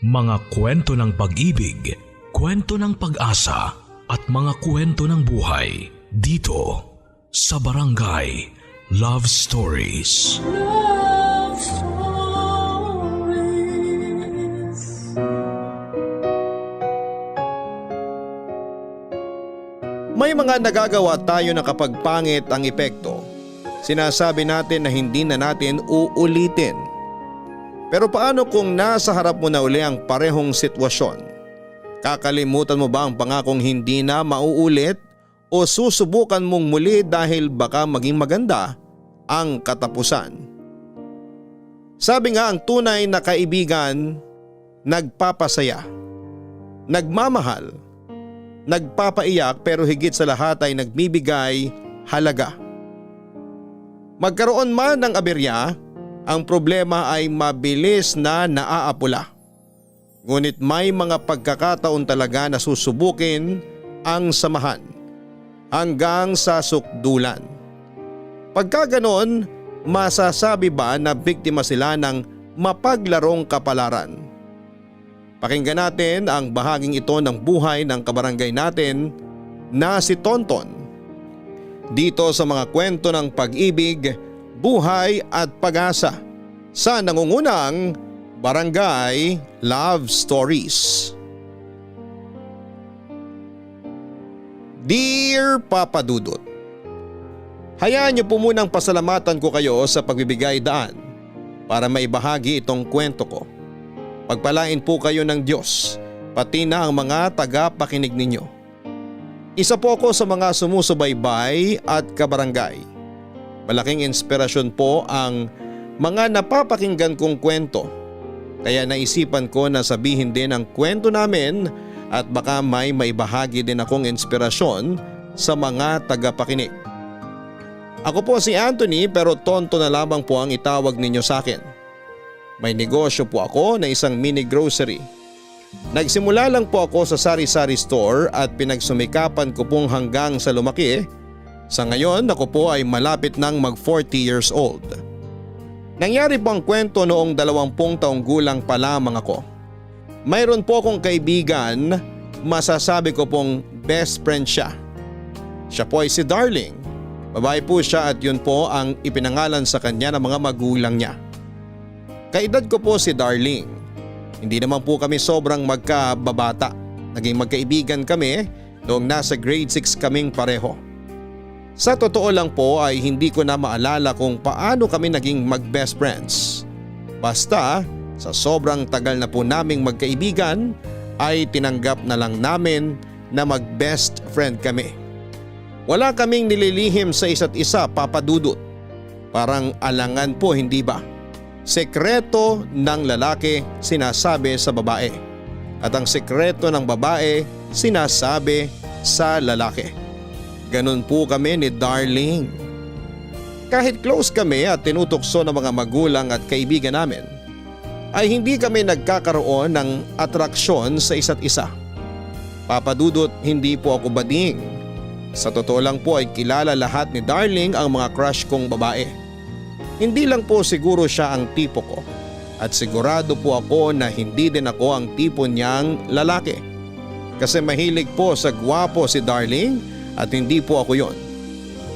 Mga kwento ng pag-ibig, kwento ng pag-asa at mga kwento ng buhay dito sa Barangay Love Stories. Love Stories. May mga nagagawa tayo na kapag pangit ang epekto, sinasabi natin na hindi na natin uulitin. Pero paano kung nasa harap mo na uli ang parehong sitwasyon? Kakalimutan mo ba ang pangakong hindi na mauulit o susubukan mong muli dahil baka maging maganda ang katapusan? Sabi nga, ang tunay na kaibigan, nagpapasaya, nagmamahal, nagpapaiyak, pero higit sa lahat ay nagbibigay halaga. Magkaroon man ng aberya, ang problema ay mabilis na naaapula. Ngunit may mga pagkakataon talaga na susubukin ang samahan hanggang sa sukdulan. Pagka ganon, masasabi ba na biktima sila ng mapaglarong kapalaran? Pakinggan natin ang bahaging ito ng buhay ng kabarangay natin na si Tonton. Dito sa mga kwento ng pag-ibig, buhay at pag-asa sa nangungunang Barangay Love Stories. Dear Papa Dudut, hayaan niyo po munang pasalamatan ko kayo sa pagbibigay daan para maibahagi itong kwento ko. Pagpalain po kayo ng Diyos, pati na ang mga tagapakinig ninyo. Isa po ako sa mga sumusubaybay at kabarangay. Malaking inspirasyon po ang mga napapakinggan kong kwento, kaya naisipan ko na sabihin din ang kwento namin at baka may maibahagi din akong inspirasyon sa mga tagapakinig. Ako po si Anthony, pero Tonto na lamang po ang itawag ninyo sa akin. May negosyo po ako na isang mini grocery. Nagsimula lang po ako sa sari-sari store at pinagsumikapan ko pong hanggang sa lumaki. Sa ngayon ako po ay malapit nang mag 40 years old. Nangyari po ang kwento noong 20 taong gulang pa lamang ako. Mayroon po akong kaibigan, masasabi ko pong best friend siya. Siya po ay si Darling. Babae po siya at yun po ang ipinangalan sa kanya ng mga magulang niya. Kaedad ko po si Darling. Hindi naman po kami sobrang magkababata. Naging magkaibigan kami noong nasa grade 6 kaming pareho. Sa totoo lang po ay hindi ko na maalala kung paano kami naging mag-best friends. Basta sa sobrang tagal na po naming magkaibigan ay tinanggap na lang namin na mag-best friend kami. Wala kaming nililihim sa isa't isa, Papa Dudut. Parang alangan po, hindi ba? Sekreto ng lalaki sinasabi sa babae at ang sekreto ng babae sinasabi sa lalaki. Ganon po kami ni Darling. Kahit close kami at tinutokso ng mga magulang at kaibigan namin, ay hindi kami nagkakaroon ng atraksyon sa isa't isa. Papa Dudut, hindi po ako bading. Sa totoo lang po ay kilala lahat ni Darling ang mga crush kong babae. Hindi lang po siguro siya ang tipo ko at sigurado po ako na hindi din ako ang tipo niyang lalaki. Kasi mahilig po sa gwapo si Darling at hindi po ako yon.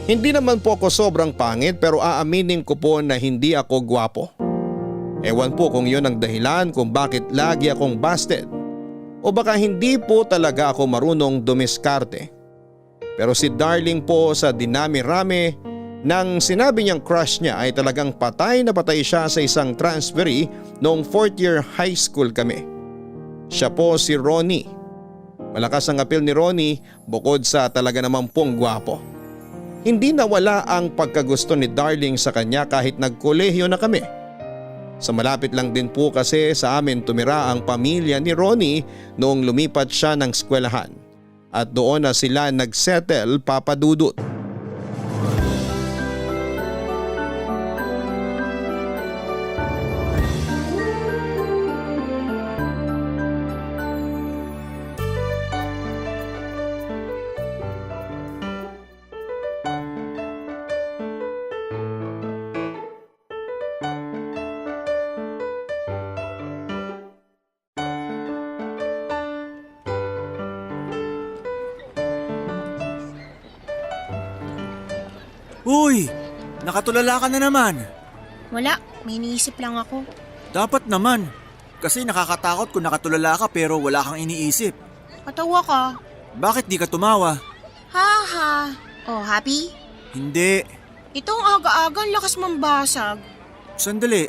Hindi naman po ako sobrang pangit, pero aaminin ko po na hindi ako gwapo. Ewan po kung yon ang dahilan kung bakit lagi akong busted. O baka hindi po talaga ako marunong dumiskarte. Pero si Darling po, sa dinami-rami nang sinabi niyang crush niya, ay talagang patay na patay siya sa isang transferee noong 4th year high school kami. Siya po si Ronnie. Malakas ang appeal ni Ronnie bukod sa talaga namang pong gwapo. Hindi nawala ang pagkagusto ni Darling sa kanya kahit nagkolehiyo na kami. Sa malapit lang din po kasi sa amin tumira ang pamilya ni Ronnie noong lumipat siya ng eskwelahan. At doon na sila nagsettle, Papa Dudut. Uy, nakatulala ka na naman. Wala, may iniisip lang ako. Dapat naman. Kasi nakakatakot kung nakatulala ka pero wala kang iniisip. Katawa ka. Bakit di ka tumawa? Ha ha. Oh, happy? Hindi. Itong aga-aga ang lakas mambasag. Sandali.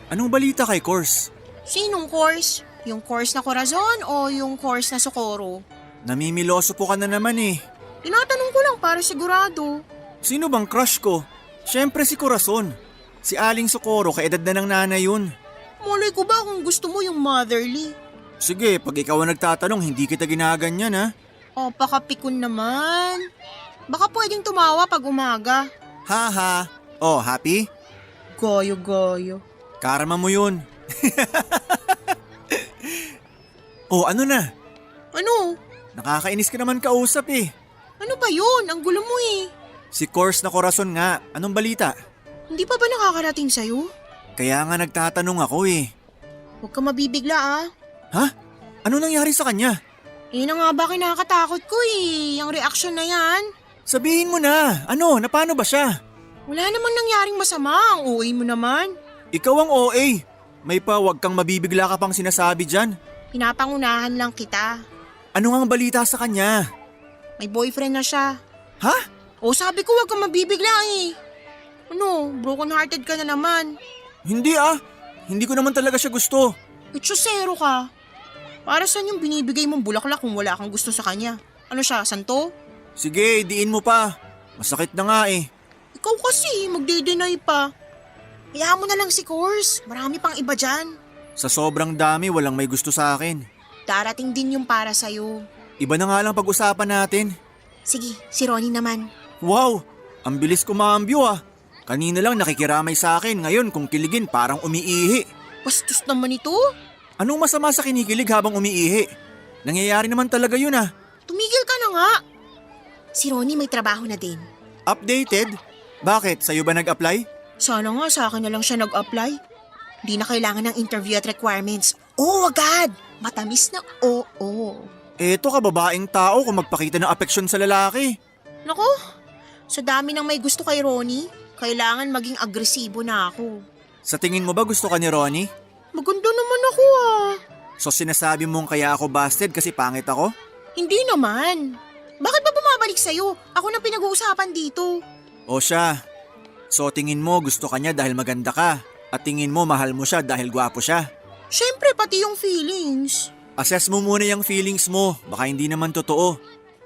Anong balita kay Course? Sinong course? Yung course na Corazon o yung course na Socorro? Namimiloso po ka na naman eh. Tinatanong ko lang para sigurado. Sino bang crush ko? Siyempre si Corazon. Si Aling Socorro, kaedad na ng nanay yun. Malay ko ba kung gusto mo yung motherly? Sige, pag ikaw ang nagtatanong, hindi kita ginaganyan ha. O, pakapikon naman. Baka pwedeng tumawa pag umaga. Haha. Oh, happy? Goyo-goyo. Karma mo yun. Oh, ano na? Ano? Nakakainis ka naman kausap eh. Ano ba yun? Ang gulo mo eh. Si Course na Corazon nga, anong balita? Hindi pa ba nakakarating sa'yo? Kaya nga nagtatanong ako eh. Huwag ka mabibigla ah. Ha? Ano nangyari sa kanya? Eh na nga ba kinakatakot ko eh. Yung reaction na yan. Sabihin mo na, ano, napano ba siya? Wala namang nangyaring masama. Ang uwi mo naman. Ikaw ang OA. May pa wag kang mabibigla ka pang sinasabi dyan. Pinapangunahan lang kita. Ano nga ang balita sa kanya? May boyfriend na siya. Ha? O sabi ko wag kang mabibigla eh. Ano, broken hearted ka na naman. Hindi ah. Hindi ko naman talaga siya gusto. Itsosero ka. Para saan yung binibigay mong bulaklak kung wala kang gusto sa kanya? Ano siya, santo? Sige, diin mo pa. Masakit na nga eh. Ikaw kasi, magde-deny pa. Hayaan mo na lang si Course. Marami pang iba dyan. Sa sobrang dami, walang may gusto sa akin. Darating din yung para sa'yo. Iba na nga lang pag-usapan natin. Sige, si Ronnie naman. Wow, ang bilis ko maambyo ah. Kanina lang nakikiramay sa akin, ngayon kung kiligin parang umiihi. Bastos naman ito. Anong masama sa kinikilig habang umiihi? Nangyayari naman talaga yun ah. Tumigil ka na nga. Si Ronnie may trabaho na din. Updated? Bakit? Sa'yo ba nag-apply? Sana nga sa akin na lang siya nag-apply. Hindi na kailangan ng interview at requirements. Oo, agad! Matamis na oo. Eto ka babaeng tao kung magpakita ng apeksyon sa lalaki. Naku, sa dami ng may gusto kay Ronnie, kailangan maging agresibo na ako. Sa tingin mo ba gusto ka ni Ronnie? Maganda naman ako ah. So sinasabi mong kaya ako busted kasi pangit ako? Hindi naman. Bakit ba bumabalik sa'yo? Ako na pinag-uusapan dito. O siya. So tingin mo gusto ka niya dahil maganda ka at tingin mo mahal mo siya dahil gwapo siya. Siyempre pati yung feelings. Assess mo muna yung feelings mo, baka hindi naman totoo.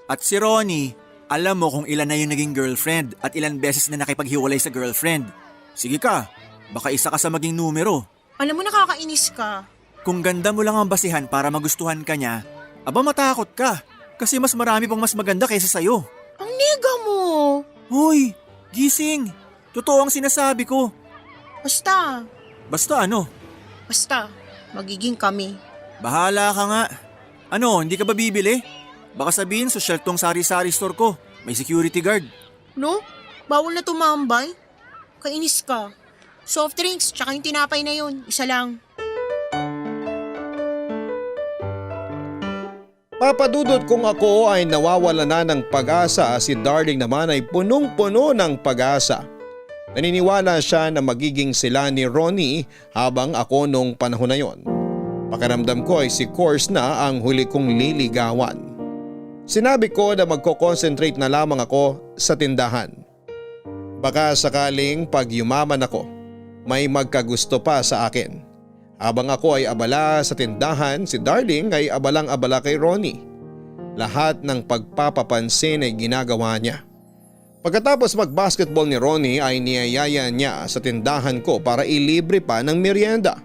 At si Ronnie, alam mo kung ilan na yung naging girlfriend at ilan beses na nakipaghiwalay sa girlfriend. Sige ka, baka isa ka sa maging numero. Alam mo nakakainis ka. Kung ganda mo lang ang basihan para magustuhan ka niya, aba matakot ka. Kasi mas marami pang mas maganda kaysa sa'yo. Ang nega mo. Hoy, gising. Totoo ang sinasabi ko. Basta, Basta ano? magiging kami. Bahala ka nga. Ano, hindi ka ba bibili? Baka sabihin social tong sari-sari store ko. May security guard. No? Bawal na tumambay? Kainis ka. Soft drinks, tsaka yung tinapay na yun. Isa lang. Papadudot kung ako ay nawawala na ng pag-asa, si Darling naman ay punong-puno ng pag-asa. Naniniwala siya na magiging sila ni Ronnie habang ako nung panahon na yon. Pakiramdam ko ay si Course na ang huli kong liligawan. Sinabi ko na magko-concentrate na lamang ako sa tindahan. Baka sakaling pag yumaman ako, may magkagusto pa sa akin. Habang ako ay abala sa tindahan, si Darling ay abalang-abala kay Ronnie. Lahat ng pagpapapansin ay ginagawa niya. Pagkatapos mag-basketball ni Ronnie ay niyayaya niya sa tindahan ko para ilibre pa ng merienda.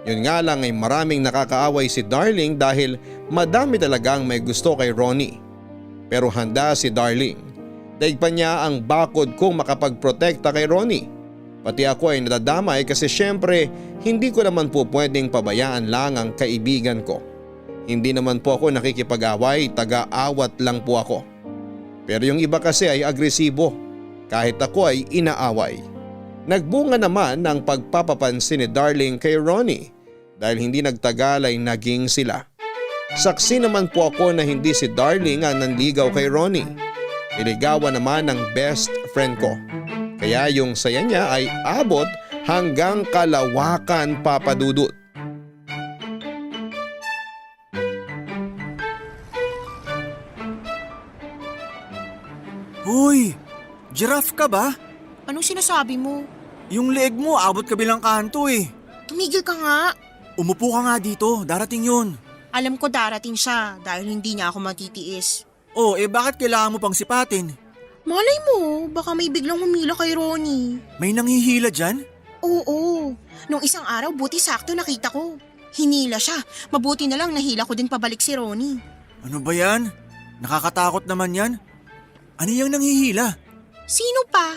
Yun nga lang ay maraming nakakaaway si Darling dahil madami talagang may gusto kay Ronnie. Pero handa si Darling. Daig pa niya ang bakod kung makapagprotekta kay Ronnie. Pati ako ay nadadamay kasi syempre hindi ko naman po pwedeng pabayaan lang ang kaibigan ko. Hindi naman po ako nakikipag-away, taga-awat lang po ako. Pero yung iba kasi ay agresibo, kahit ako ay inaaway. Nagbunga naman ang pagpapapansin ni Darling kay Ronnie dahil hindi nagtagal ay naging sila. Saksi naman po ako na hindi si Darling ang nanligaw kay Ronnie. Niligawan naman ng best girlfriend ko. Kaya yung saya niya ay abot hanggang Kalawakan, Papa Dudut. Hoy, giraffe ka ba? Anong sinasabi mo? Yung leeg mo abot kabilang kanto eh. Tumigil ka nga. Umupo ka nga dito, darating yun. Alam ko darating siya dahil hindi niya ako matitiis. Oh, bakit kailangan mo pang sipatin? Malay mo, baka may biglang humila kay Ronnie. May nanghihila dyan? Oo, nung isang araw buti sakto nakita ko. Hinila siya, mabuti na lang nahila ko din pabalik si Ronnie. Ano ba yan? Nakakatakot naman yan. Ano yung nanghihila? Sino pa?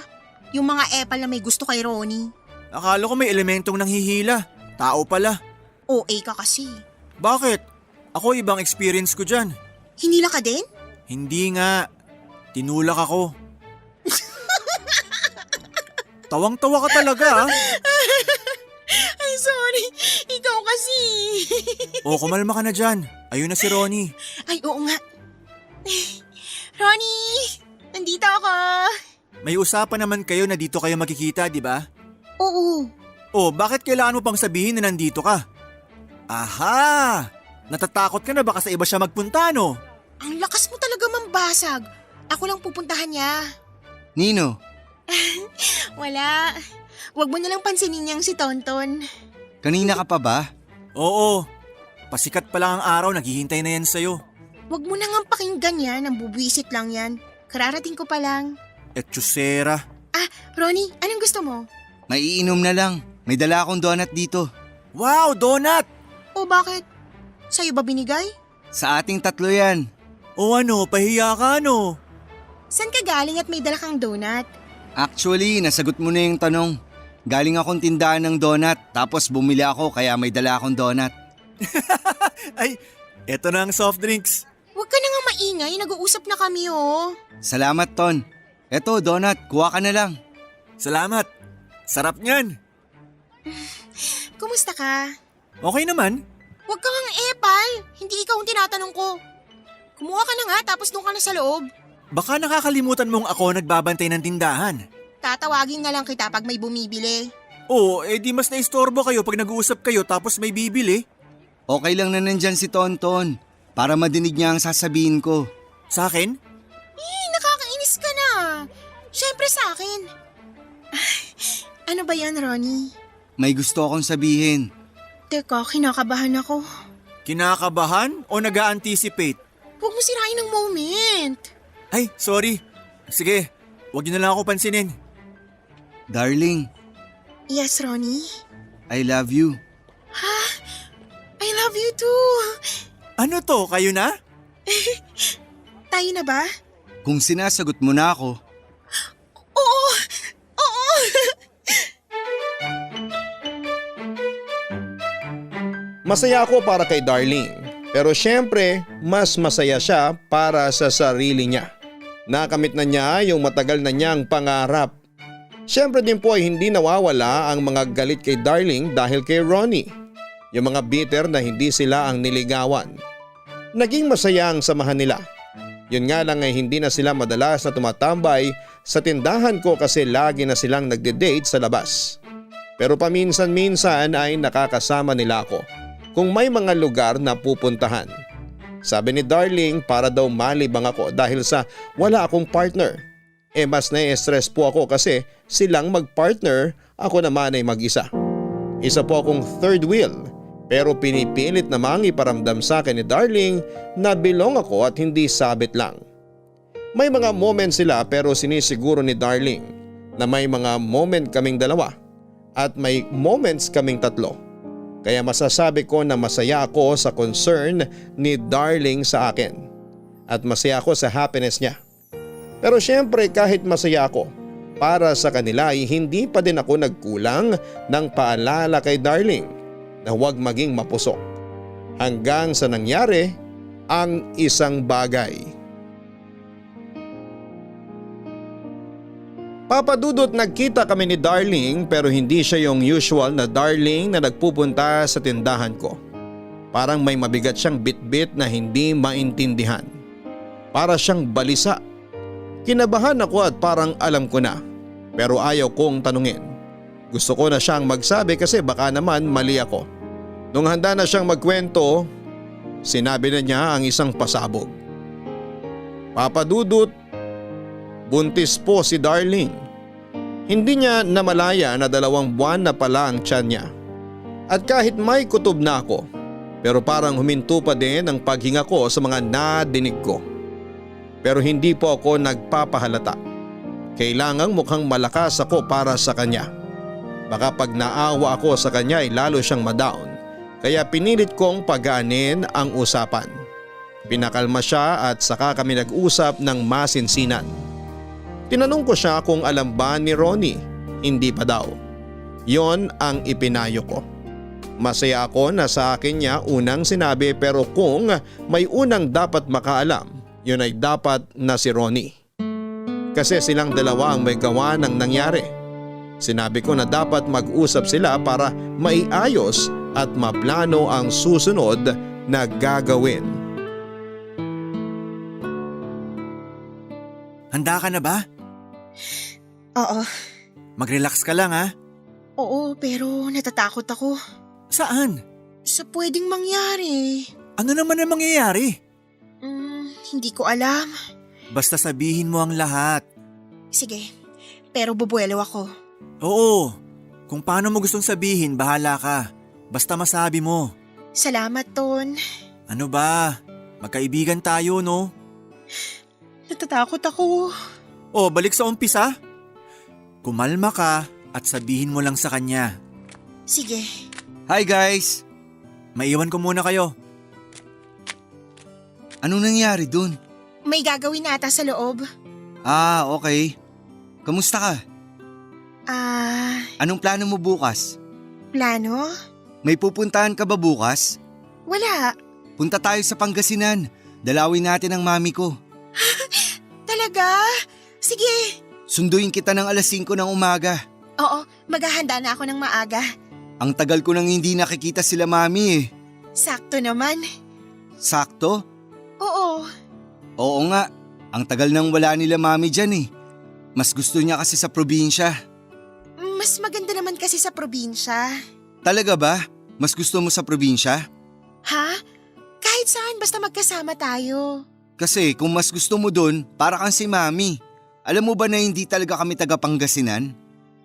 Yung mga epal na may gusto kay Ronnie. Akala ko may elementong nanghihila. Tao pala. OA ka kasi. Bakit? Ako ibang experience ko dyan. Hinila ka din? Hindi nga. Tinulak ako. Tawang-tawa ka talaga ah. Ay sorry, ikaw kasi. Kumalma ka na dyan. Ayun na si Ronnie. Ay oo nga. Ronnie, nandito ako. May usapan naman kayo na dito kayo magkikita, di ba? Oo. Bakit kailangan mo pang sabihin na nandito ka? Aha! Natatakot ka na baka sa iba siya magpunta, no? Ang lakas mo talaga mambasag. Ako lang pupuntahan niya. Nino, Wala. Huwag mo nalang pansinin niyang si Tonton. kanina ka pa ba? Oo. Pasikat pa lang ang araw, naghihintay na yan sa'yo. Huwag mo nang pakinggan yan, ang bubuisit lang yan. Kararating ko pa lang. Etchusera. Ronnie, anong gusto mo? Maiinom na lang. May dala akong donut dito. Wow, donut! O bakit? Sa'yo ba binigay? Sa ating tatlo yan. Pahiya ka no? San ka galing at may dala kang donut? Actually, nasagot mo na yung tanong. Galing akong tindahan ng donut, tapos bumili ako kaya may dala akong donut. Ay, eto na ang soft drinks. Huwag ka na nga maingay, nag-uusap na kami oh. Salamat, Ton. Eto, donut, kuha ka na lang. Salamat. Sarap niyan. Kumusta ka? Okay naman. Huwag ka ngang epal, hindi ikaw ang tinatanong ko. Kumuha ka na nga tapos doon ka na sa loob. Baka nakakalimutan mong ako nagbabantay ng tindahan. Tatawagin na lang kita pag may bumibili. Di mas naistorbo kayo pag nag-uusap kayo tapos may bibili. Okay lang na nandyan si Tonton para madinig niya ang sasabihin ko. Sa akin? Nakakainis ka na. Siyempre sa akin. Ano ba yan, Ronnie? May gusto akong sabihin. Teka, kinakabahan ako. Kinakabahan o nag-a-anticipate? Huwag mo sirain ng moment. Ay, sorry. Sige, wag niyo na lang ako pansinin. Darling, Yes, Ronnie? I love you. I love you too. Ano to, kayo na? Tayo na ba? Kung sinasagot mo na ako, Oo! Oo! Masaya ako para kay Darling, pero syempre mas masaya siya para sa sarili niya. Nakamit na niya yung matagal na niyang pangarap. Syempre din po ay hindi nawawala ang mga galit kay Darling dahil kay Ronnie. Yung mga bitter na hindi sila ang niligawan. Naging masaya ang samahan nila. Yun nga lang ay hindi na sila madalas na tumatambay sa tindahan ko kasi lagi na silang nagde-date sa labas. Pero paminsan-minsan ay nakakasama nila ako kung may mga lugar na pupuntahan. Sabi ni Darling para daw malibang ako dahil sa wala akong partner. Mas na-stress po ako kasi silang mag-partner, ako naman ay mag-isa. Isa po akong third wheel pero pinipilit namang iparamdam sa akin ni Darling na belong ako at hindi sabit lang. May mga moments sila pero sinisiguro ni Darling na may mga moment kaming dalawa at may moments kaming tatlo. Kaya masasabi ko na masaya ako sa concern ni Darling sa akin at masaya ako sa happiness niya. Pero syempre kahit masaya ako, para sa kanila ay hindi pa din ako nagkulang ng paalala kay Darling na huwag maging mapusok. Hanggang sa nangyari ang isang bagay. Papa Dudut, nagkita kami ni Darling pero hindi siya yung usual na Darling na nagpupunta sa tindahan ko. Parang may mabigat siyang bit-bit na hindi maintindihan. Para siyang balisa. Kinabahan ako at parang alam ko na, pero ayaw kong tanungin. Gusto ko na siyang magsabi kasi baka naman mali ako. Nung handa na siyang magkwento, sinabi na niya ang isang pasabog. Papa Dudut, buntis po si Darling. Hindi niya namalaya na 2 buwan na pala ang tiyan niya. At kahit may kutob na ako, pero parang huminto pa din ang paghinga ko sa mga nadinig ko. Pero hindi po ako nagpapahalata. Kailangang mukhang malakas ako para sa kanya. Baka pag naawa ako sa kanya ay lalo siyang madown. Kaya pinilit kong pagaanin ang usapan. Pinakalma siya at saka kami nag-usap ng masinsinan. Tinanong ko siya kung alam ba ni Ronnie. Hindi pa daw. Yon ang ipinayo ko. Masaya ako na sa akin niya unang sinabi, pero kung may unang dapat makaalam, yun ay dapat na si Ronnie. Kasi silang dalawa ang may gawa ng nangyari. Sinabi ko na dapat mag-usap sila para maiayos at maplano ang susunod na gagawin. Handa ka na ba? Oo. Mag-relax ka lang ha. Oo, pero natatakot ako. Saan? Sa pwedeng mangyari. Ano naman ang mangyayari? Hindi ko alam. Basta sabihin mo ang lahat. Sige, pero bubuelo ako. Oo, kung paano mo gustong sabihin, bahala ka. Basta masabi mo. Salamat, Ton. Ano ba? Magkaibigan tayo, no? Natatakot ako. O, balik sa umpisa. Kumalma ka at sabihin mo lang sa kanya. Sige. Hi guys! Maiwan ko muna kayo. Anong nangyari dun? May gagawin ata sa loob. Ah, okay. Kamusta ka? Anong plano mo bukas? Plano? May pupuntahan ka ba bukas? Wala. Punta tayo sa Pangasinan. Dalawin natin ang mami ko. Talaga? Sige. Sunduin kita ng 5:00 ng umaga. Oo, maghahanda na ako ng maaga. Ang tagal ko nang hindi nakikita sila mami eh. Sakto naman. Sakto? Oo. Oo nga. Ang tagal nang wala nila mami dyan eh. Mas gusto niya kasi sa probinsya. Mas maganda naman kasi sa probinsya. Talaga ba? Mas gusto mo sa probinsya? Ha? Kahit saan basta magkasama tayo. Kasi kung mas gusto mo dun, para kang si mami. Alam mo ba na hindi talaga kami taga Pangasinan?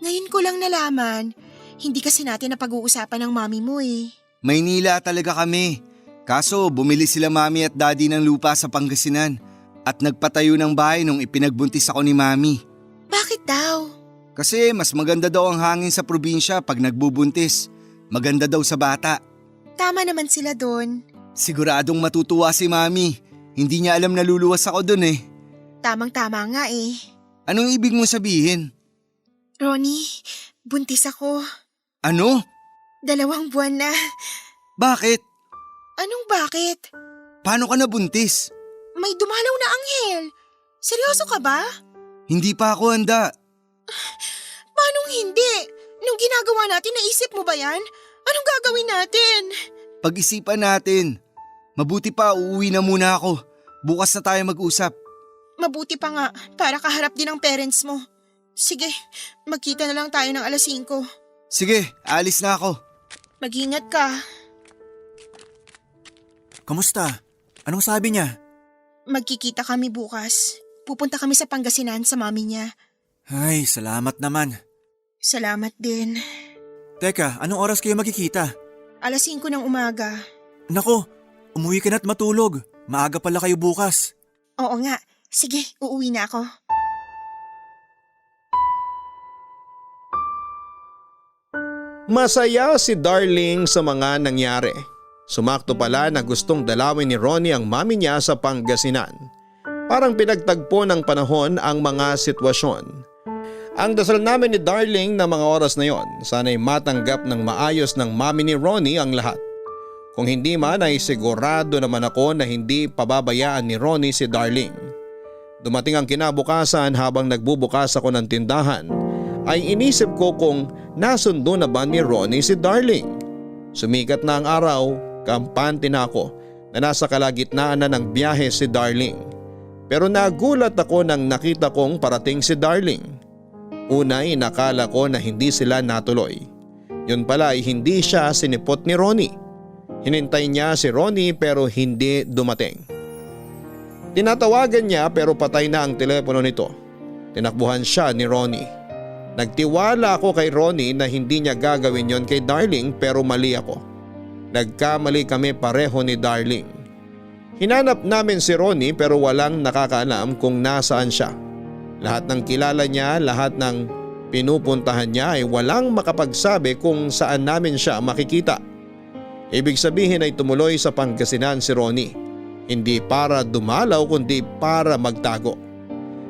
Ngayon ko lang nalaman. Hindi kasi natin napag-uusapan ng mami mo eh. Maynila talaga kami. Kaso bumili sila mami at daddy ng lupa sa Pangasinan. At nagpatayo ng bahay nung ipinagbuntis ako ni mami. Bakit daw? Kasi mas maganda daw ang hangin sa probinsya pag nagbubuntis. Maganda daw sa bata. Tama naman sila doon. Siguradong matutuwa si mami. Hindi niya alam na luluwas ako dun eh. Tamang-tama nga eh. Anong ibig mo sabihin? Ronnie, buntis ako. Ano? 2 buwan na. Bakit? Anong bakit? Paano ka nabuntis? May dumalaw na anghel. Seryoso ka ba? Hindi pa ako handa. Paanong hindi? Nung ginagawa natin, naisip mo ba yan? Anong gagawin natin? Pag-isipan natin. Mabuti pa uuwi na muna ako. Bukas na tayo mag-usap. Mabuti pa nga, para kaharap din ang parents mo. Sige, magkita na lang tayo ng 5:00. Sige, alis na ako. Mag-ingat ka. Kamusta? Anong sabi niya? Magkikita kami bukas. Pupunta kami sa Pangasinan sa mami niya. Ay, salamat naman. Salamat din. Teka, anong oras kayo magkikita? 5:00 ng umaga. Nako, umuwi ka na't matulog. Maaga pala kayo bukas. Oo nga. Sige, uuwi na ako. Masaya si Darling sa mga nangyari. Sumakto pala na gustong dalawin ni Ronnie ang mami niya sa Pangasinan. Parang pinagtagpo ng panahon ang mga sitwasyon. Ang dasal namin ni Darling na mga oras na yon, sana'y matanggap ng maayos ng mami ni Ronnie ang lahat. Kung hindi man ay sigurado naman ako na hindi pababayaan ni Ronnie si Darling. Dumating ang kinabukasan habang nagbubukas ako ng tindahan ay inisip ko kung nasundo na ba ni Ronnie si Darling. Sumikat na ang araw, kampante na ako na nasa kalagitnaan na ng biyahe si Darling. Pero nagulat ako nang nakita kong parating si Darling. Una ay nakala ko na hindi sila natuloy. Yun pala ay hindi siya sinipot ni Ronnie. Hinintay niya si Ronnie pero hindi dumating. Tinatawagan niya pero patay na ang telepono nito. Tinakbuhan siya ni Ronnie. Nagtiwala ako kay Ronnie na hindi niya gagawin yon kay Darling pero mali ako. Nagkamali kami pareho ni Darling. Hinanap namin si Ronnie pero walang nakakaalam kung nasaan siya. Lahat ng kilala niya, lahat ng pinupuntahan niya ay walang makapagsabi kung saan namin siya makikita. Ibig sabihin ay tumuloy sa Pangasinan si Ronnie. Hindi para dumalaw kundi para magtago.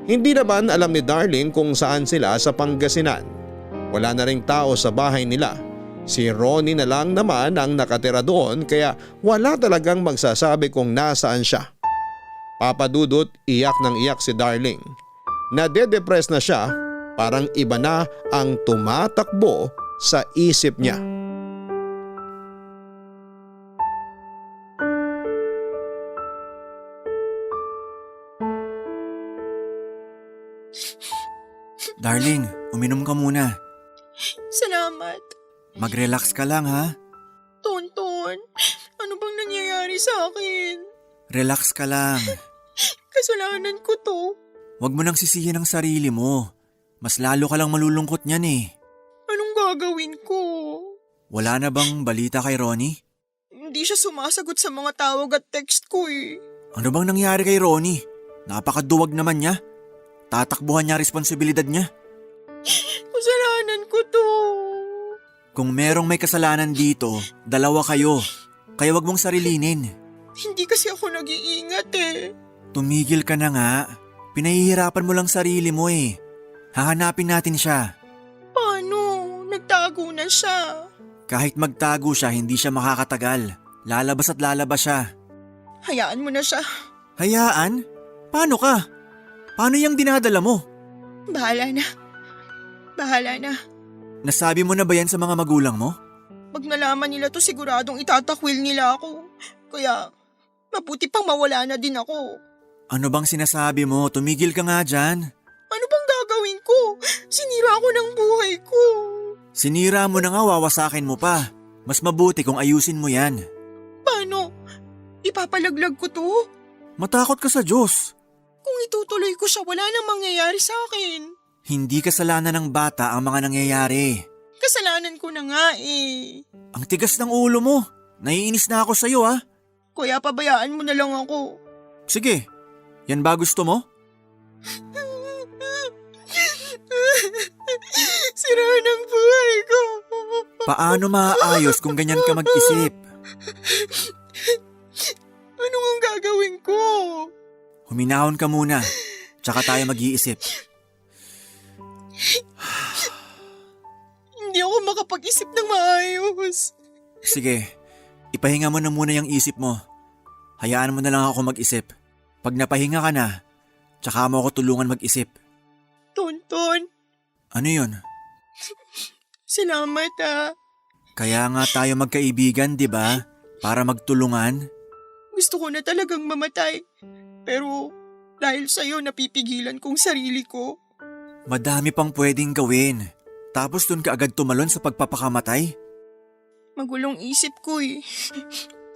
Hindi naman alam ni Darling kung saan sila sa Pangasinan. Wala na ring tao sa bahay nila. Si Ronnie na lang naman ang nakatira doon kaya wala talagang magsasabi kung nasaan siya. Papadudot, iyak ng iyak si Darling. Nade-depress na siya, parang iba na ang tumatakbo sa isip niya. Darling, uminom ka muna. Salamat. Mag-relax ka lang ha. Tonton, ano bang nangyayari sa akin? Relax ka lang. Kasalanan ko to. Huwag mo nang sisihin ang sarili mo. Mas lalo ka lang malulungkot niyan eh. Anong gagawin ko? Wala na bang balita kay Ronnie? Hindi siya sumasagot sa mga tawag at text ko eh. Ano bang nangyari kay Ronnie? Napakaduwag naman niya. Tatakbuhan niya responsibilidad niya. Kasalanan ko to. Kung merong may kasalanan dito, dalawa kayo. Kaya wag mong sarilinin. Hindi kasi ako nag-iingat eh. Tumigil ka na nga. Pinahihirapan mo lang sarili mo eh. Hahanapin natin siya. Paano? Nagtago na siya. Kahit magtago siya, hindi siya makakatagal. Lalabas at lalabas siya. Hayaan mo na siya. Hayaan? Paano ka? Paano yung dinadala mo? Bahala na. Bahala na. Nasabi mo na ba yan sa mga magulang mo? Pag nalaman nila to siguradong itatakwil nila ako. Kaya mabuti pang mawala na din ako. Ano bang sinasabi mo? Tumigil ka nga dyan. Ano bang gagawin ko? Sinira ko ng buhay ko. Sinira mo na nga, wawasakin mo pa. Mas mabuti kung ayusin mo yan. Paano? Ipapalaglag ko to? Matakot ka sa Diyos. Kung itutuloy ko siya, wala nang mangyayari sa akin. Hindi kasalanan ng bata ang mga nangyayari. Kasalanan ko na nga eh. Ang tigas ng ulo mo. Naiinis na ako sa'yo ah. Kaya pabayaan mo na lang ako. Sige, yan ba gusto mo? Sira ng buhay ko. Paano maaayos kung ganyan ka mag-isip? Ano ang gagawin ko? Huminahon ka muna, tsaka tayo mag-iisip. Hindi ako makapag-isip ng maayos. Sige, ipahinga mo na muna yung isip mo. Hayaan mo na lang ako mag-isip. Pag napahinga ka na, tsaka mo ako tulungan mag-isip. Tonton, Ano yun? salamat ah. Kaya nga tayo magkaibigan, di ba? Para magtulungan. Gusto ko na talagang mamatay. Pero dahil sa'yo napipigilan kong sarili ko. Madami pang pwedeng gawin. Tapos dun ka agad tumalon sa pagpapakamatay? Magulong isip ko eh.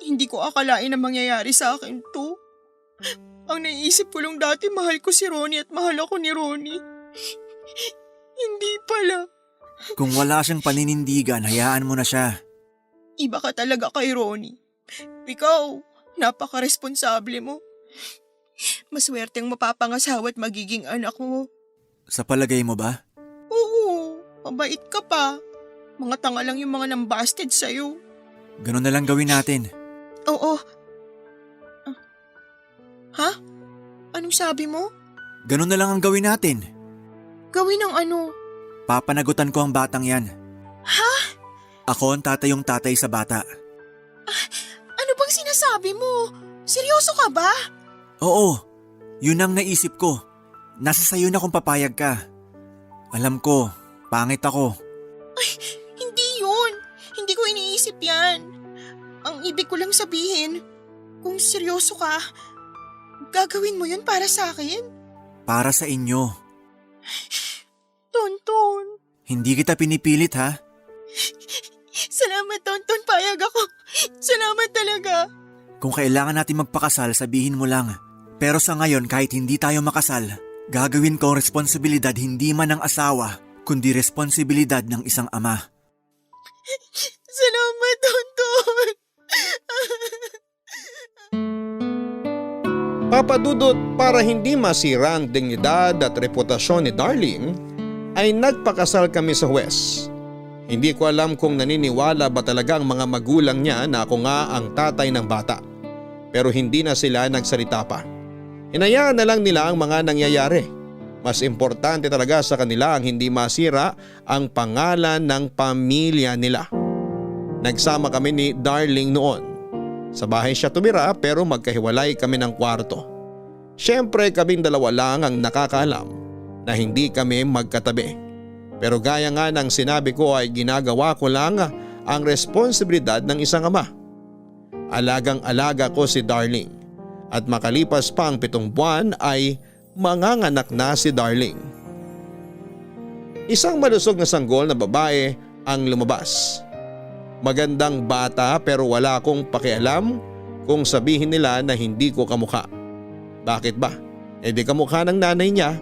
Hindi ko akalain na mangyayari sa akin to. Ang naisip ko lang dati mahal ko si Ronnie at mahal ako ni Ronnie. Hindi pala. Kung wala siyang paninindigan, hayaan mo na siya. Iba ka talaga kay Ronnie. Ikaw, napaka-responsable mo. Maswerteng mapapangasawa at magiging anak mo. Sa palagay mo ba? Oo, mabait ka pa. Mga tanga lang yung mga nambasted sa'yo. Ganun na lang gawin natin. Oo. Ha? Anong sabi mo? Ganun na lang ang gawin natin. Gawin ng ano? Papanagutan ko ang batang yan. Ha? Ako ang tatayong tatay sa bata. Ano bang sinasabi mo? Seryoso ka ba? Oo, yun ang naisip ko. Nasa sayo na kung papayag ka. Alam ko, pangit ako. Hindi yun. Hindi ko iniisip yan. Ang ibig ko lang sabihin, kung seryoso ka, Gagawin mo yun para sa akin? Para sa inyo. Tonton. Hindi kita pinipilit ha. Salamat, Tonton. Payag ako. Salamat talaga. Kung kailangan natin magpakasal, sabihin mo lang. Pero sa ngayon, kahit hindi tayo makasal, gagawin ko ang responsibilidad hindi man ng asawa, kundi responsibilidad ng isang ama. Salamat, Tonton. Papa Dudut, para hindi masira ang dignidad at reputasyon ni Darling, ay nagpakasal kami sa huwes. Hindi ko alam kung naniniwala ba talaga ang mga magulang niya na ako nga ang tatay ng bata. Pero hindi na sila nagsalita pa. Hinayaan na lang nila ang mga nangyayari. Mas importante talaga sa kanila ang hindi masira ang pangalan ng pamilya nila. Nagsama kami ni Darling noon. Sa bahay siya tumira pero magkahiwalay kami ng kwarto. Siyempre kaming dalawa lang ang nakakaalam na hindi kami magkatabi. Pero gaya nga ng sinabi ko ay ginagawa ko lang ang responsibilidad ng isang ama. Alagang-alaga ko si Darling at makalipas pa ang 7 buwan ay manganganak na si Darling. Isang malusog na sanggol na babae ang lumabas. Magandang bata pero wala akong pakialam kung sabihin nila na hindi ko kamukha. Bakit ba? E di kamukha ng nanay niya.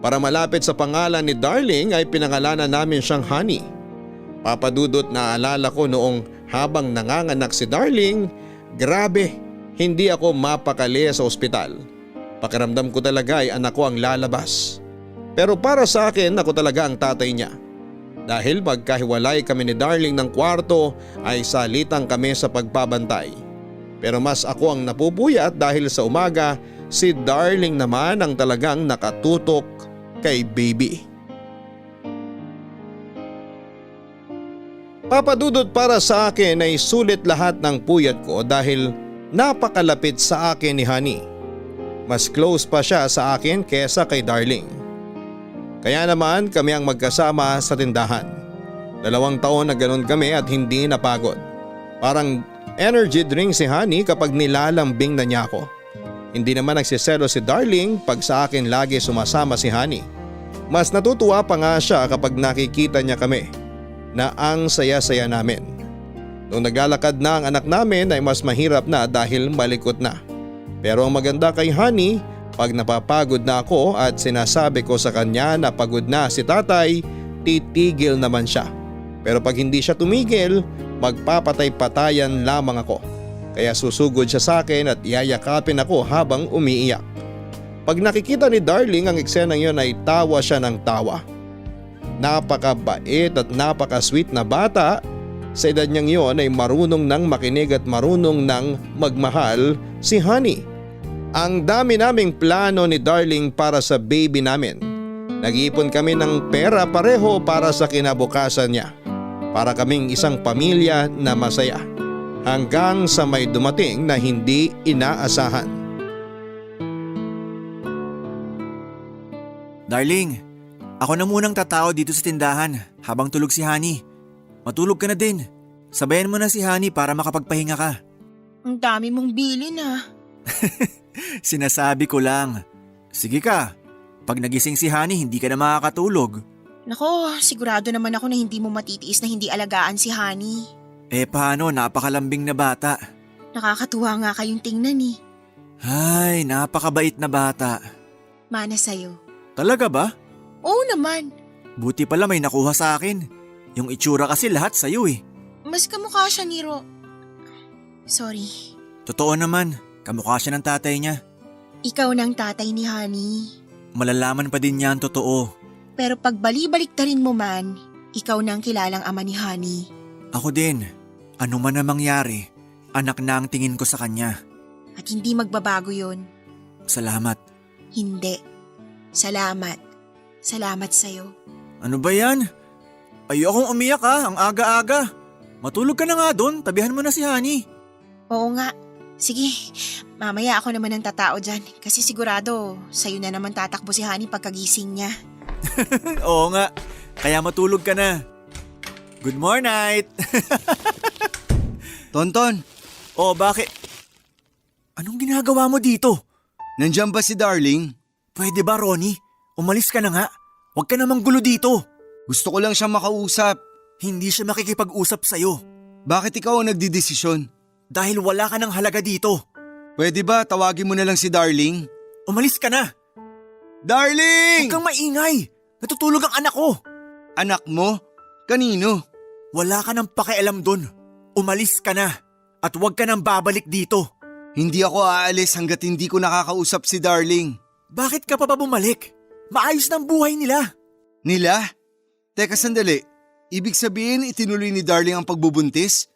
Para malapit sa pangalan ni Darling ay pinangalanan namin siyang Honey. Papa Dudut, naalala ko noong habang nanganganak si Darling, grabe, hindi ako mapakali sa ospital. Pakiramdam ko talaga ay anak ko ang lalabas. Pero para sa akin ako talaga ang tatay niya. Dahil magkahiwalay kami ni Darling ng kwarto ay salitang kami sa pagpabantay. Pero mas ako ang napupuyat dahil sa umaga si Darling naman ang talagang nakatutok kay baby. Papa Dudut, para sa akin ay sulit lahat ng puyat ko dahil napakalapit sa akin ni Honey. Mas close pa siya sa akin kesa kay Darling. Kaya naman kami ang magkasama sa tindahan. 2 taon na ganun kami at hindi napagod. Parang energy drink si Honey kapag nilalambing na niya ako. Hindi naman nagsiselo si Darling pag sa akin lagi sumasama si Honey. Mas natutuwa pa nga siya kapag nakikita niya kami na ang saya-saya namin. Nung naglalakad na ang anak namin ay mas mahirap na dahil malikot na. Pero ang maganda kay Honey, pag napapagod na ako at sinasabi ko sa kanya na pagod na si tatay, titigil naman siya. Pero pag hindi siya tumigil, magpapatay-patayan lamang ako. Kaya susugod siya sa akin at iyayakapin ako habang umiiyak. Pag nakikita ni Darling ang eksenang yon ay tawa siya ng tawa. Napakabait at napaka-sweet na bata. Sa edad niyang yon ay marunong nang makinig at marunong nang magmahal si Honey. Ang dami naming plano ni Darling para sa baby namin. Nag-iipon kami ng pera pareho para sa kinabukasan niya. Para kaming isang pamilya na masaya. Hanggang sa may dumating na hindi inaasahan. Darling, ako na munang tatao dito sa tindahan habang tulog si Honey. Matulog ka na din. Sabayan mo na si Honey para makapagpahinga ka. Ang dami mong bilin ah. Sinasabi ko lang. Sige ka, pag nagising si Honey hindi ka na makakatulog. Nako, sigurado naman ako na hindi mo matitiis na hindi alagaan si Honey. Eh paano, napakalambing na bata. Nakakatuwa nga kayong tingnan eh. Ay, napakabait na bata. Mana sa'yo. Talaga ba? Oo naman. Buti pala may nakuha sa akin. Yung itsura kasi lahat sa'yo eh. Mas kamukha siya ni Ro. Sorry. Totoo naman, kamukha siya ng tatay niya. Ikaw nang tatay ni Honey. Malalaman pa din niya ang totoo. Pero pag bali-baliktarin mo man, ikaw nang kilalang ama ni Honey. Ako din. Ano man ang mangyari, anak na ang tingin ko sa kanya. At hindi magbabago yon. Salamat. Hindi. Salamat. Salamat sa'yo. Ano ba yan? Ayokong umiyak ang aga-aga. Matulog ka na nga doon, tabihan mo na si Honey. Oo nga. Sige, mamaya ako naman ang tatao dyan. Kasi sigurado, sa'yo na naman tatakbo si Honey pagkagising niya. Oo nga, kaya matulog ka na. Good morning. Tonton, Oh, bakit? Anong ginagawa mo dito? Nandiyan ba si Darling? Pwede ba, Ronnie? Umalis ka na nga. Huwag ka namang gulo dito. Gusto ko lang siyang makausap. Hindi siya makikipag-usap sa'yo. Bakit ikaw ang nagdidesisyon? Dahil wala ka ng halaga dito. Pwede ba tawagin mo na lang si Darling? Umalis ka na. Darling! Huwag kang maingay. Natutulog ang anak ko. Anak mo? Kanino? Wala ka ng pakialam dun. Umalis ka na. At huwag ka nang babalik dito. Hindi ako aalis hanggat hindi ko nakakausap si Darling. Bakit ka pa ba bumalik? Maayos ng buhay nila. Nila? Teka sandali. Ibig sabihin itinuloy ni Darling ang pagbubuntis?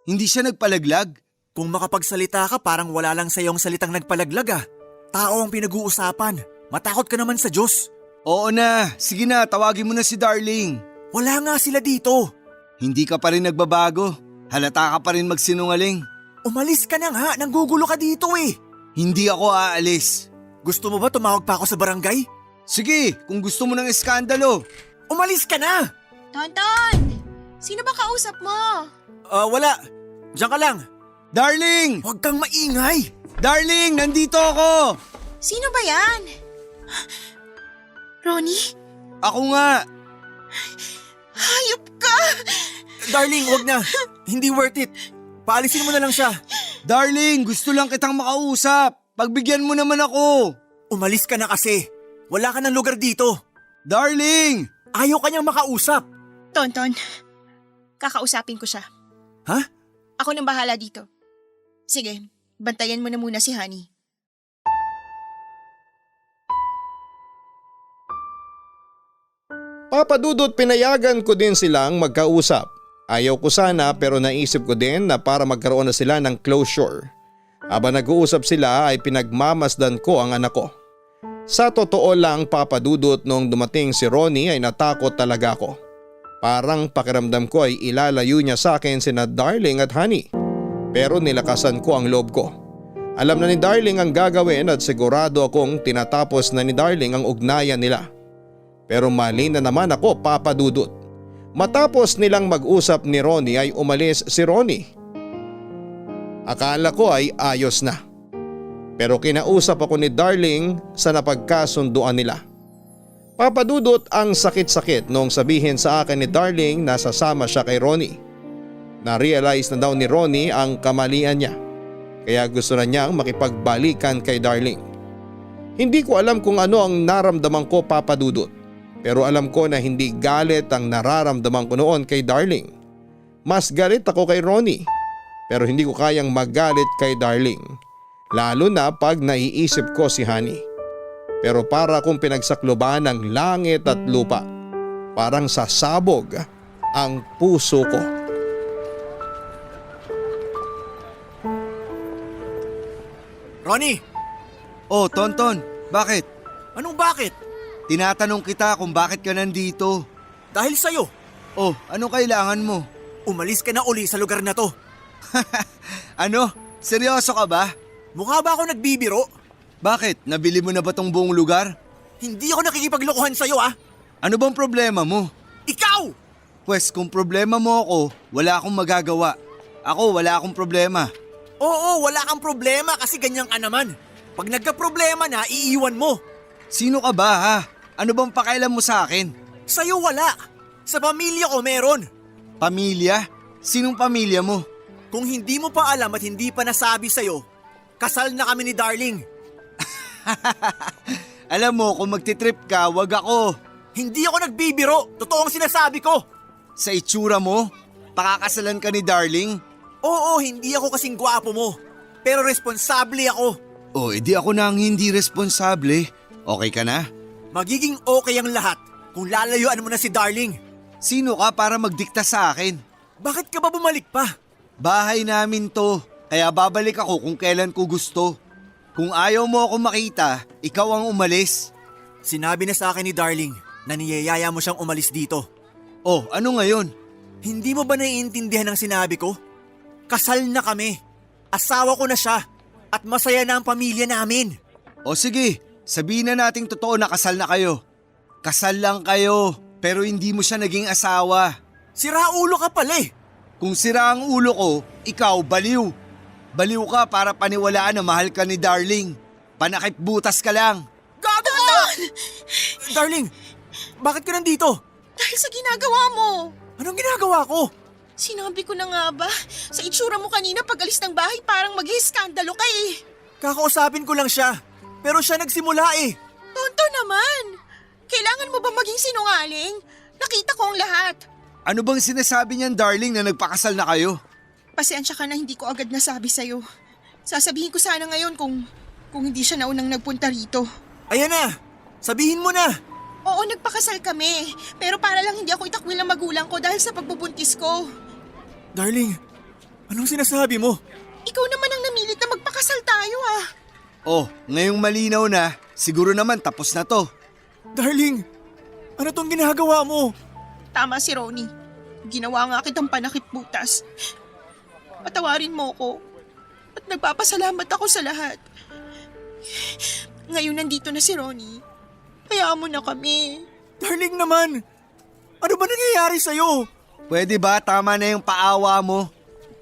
Hindi siya nagpalaglag? Kung makapagsalita ka parang wala lang sa iyong salitang nagpalaglag ah. Tao ang pinag-uusapan. Matakot ka naman sa Diyos. Oo na. Sige na, tawagin mo na si Darling. Wala nga sila dito. Hindi ka pa rin nagbabago. Halata ka pa rin magsinungaling. Umalis ka na nga. Nanggugulo ka dito eh. Hindi ako aalis. Gusto mo ba tumawag pa ako sa barangay? Sige, kung gusto mo ng eskandalo. Umalis ka na! Tonton! Sino ba kausap mo? Wala. Diyan ka lang. Darling! Huwag kang maingay. Darling, nandito ako! Sino ba yan? Ronnie? Ako nga! Hayop ka! Darling, wag na. Hindi worth it. Paalisin mo na lang siya. Darling, gusto lang kitang makausap. Pagbigyan mo naman ako. Umalis ka na kasi. Wala ka ng lugar dito. Darling! Ayaw ka niyang makausap. Tonton, kakausapin ko siya. Ha? Ako nang bahala dito. Sige, bantayan mo na muna si Honey. Papa Dudut, pinayagan ko din silang magkausap. Ayaw ko sana pero naisip ko din na para magkaroon na sila ng closure. Habang nag-uusap sila ay pinagmamasdan ko ang anak ko. Sa totoo lang, Papa Dudut, nung dumating si Ronnie ay natakot talaga ako. Parang pakiramdam ko ay ilalayo niya sa akin sina Darling at Honey. Pero nilakasan ko ang loob ko. Alam na ni Darling ang gagawin at sigurado akong tinatapos na ni Darling ang ugnayan nila. Pero mali na naman ako, Papa Dudut. Matapos nilang mag-usap ni Ronnie ay umalis si Ronnie. Akala ko ay ayos na. Pero kinausap ako ni Darling sa napagkasunduan nila. Papa Dudut, ang sakit-sakit nung sabihin sa akin ni Darling na sasama siya kay Ronnie. Na-realize na daw ni Ronnie ang kamalian niya. Kaya gusto na niyang makipagbalikan kay Darling. Hindi ko alam kung ano ang naramdaman ko, Papa Dudut. Pero alam ko na hindi galit ang nararamdaman ko noon kay Darling. Mas galit ako kay Ronnie. Pero hindi ko kayang magalit kay Darling. Lalo na pag naiisip ko si Honey. Pero para akong pinagsakloban ng langit at lupa. Parang sasabog ang puso ko. Ronnie! Oh, Tonton, bakit? Anong bakit? Tinatanong kita kung bakit ka nandito. Dahil sa'yo. Oh, anong kailangan mo? Umalis ka na uli sa lugar na to. Ano? Seryoso ka ba? Mukha ba ako nagbibiro? Bakit? Nabili mo na ba tong buong lugar? Hindi ako nakikipaglokohan sa'yo ah. Ano bang problema mo? Ikaw! Pwes kung problema mo ako, wala akong magagawa. Ako wala akong problema. Oo, wala kang problema kasi ganyan ka naman. Pag nagka-problema na, iiwan mo. Sino ka ba ha? Ano bang pakailan mo sa akin? Sa'yo wala. Sa pamilya ko meron. Pamilya? Sinong pamilya mo? Kung hindi mo pa alam at hindi pa nasabi sa'yo, kasal na kami ni Darling. Alam mo, kung magtitrip ka, wag ako. Hindi ako nagbibiro. Totoo ang sinasabi ko. Sa itsura mo, pakakasalan ka ni Darling? Oo, hindi ako kasing gwapo mo. Pero responsable ako. O, edi ako na ang hindi responsable. Okay ka na? Magiging okay ang lahat kung lalayuan mo na si Darling. Sino ka para magdikta sa akin? Bakit ka ba bumalik pa? Bahay namin to, kaya babalik ako kung kailan ko gusto. Kung ayaw mo ako makita, ikaw ang umalis. Sinabi na sa akin ni Darling na niyayaya mo siyang umalis dito. Oh, ano ngayon? Hindi mo ba naiintindihan ang sinabi ko? Kasal na kami. Asawa ko na siya. At masaya na ang pamilya namin. O sige, sabihin na nating totoo na kasal na kayo. Kasal lang kayo, pero hindi mo siya naging asawa. Siraulo ka pala eh. Kung sira ang ulo ko, ikaw baliw. Baliw ka para paniwalaan na mahal ka ni Darling. Panakip butas ka lang. Gago ka! Darling, bakit ka nandito? Dahil sa ginagawa mo. Anong ginagawa ko? Sinabi ko na nga ba? Sa itsura mo kanina pag alis ng bahay parang mag-iskandalo ka eh. Kakausapin ko lang siya. Pero siya nagsimula eh. Tonto naman. Kailangan mo ba maging sinungaling? Nakita ko ang lahat. Ano bang sinasabi niyan, darling, na nagpakasal na kayo? Pasensya ka na hindi ko agad nasabi sa'yo. Sasabihin ko sana ngayon kung hindi siya naunang nagpunta rito. Ayan na! Sabihin mo na! Oo, nagpakasal kami. Pero para lang hindi ako itakwil ng magulang ko dahil sa pagbubuntis ko. Darling, anong sinasabi mo? Ikaw naman ang namilit na magpakasal tayo ah. Oh, ngayong malinaw na, siguro naman tapos na to. Darling, ano tong ginagawa mo? Tama si Ronnie. Ginawa nga kitang panakip butas. Patawarin mo ko. At nagpapasalamat ako sa lahat. Ngayon nandito na si Ronnie. Hayaan mo na kami. Darling naman, ano ba nangyayari sa'yo? Pwede ba tama na yung paawa mo?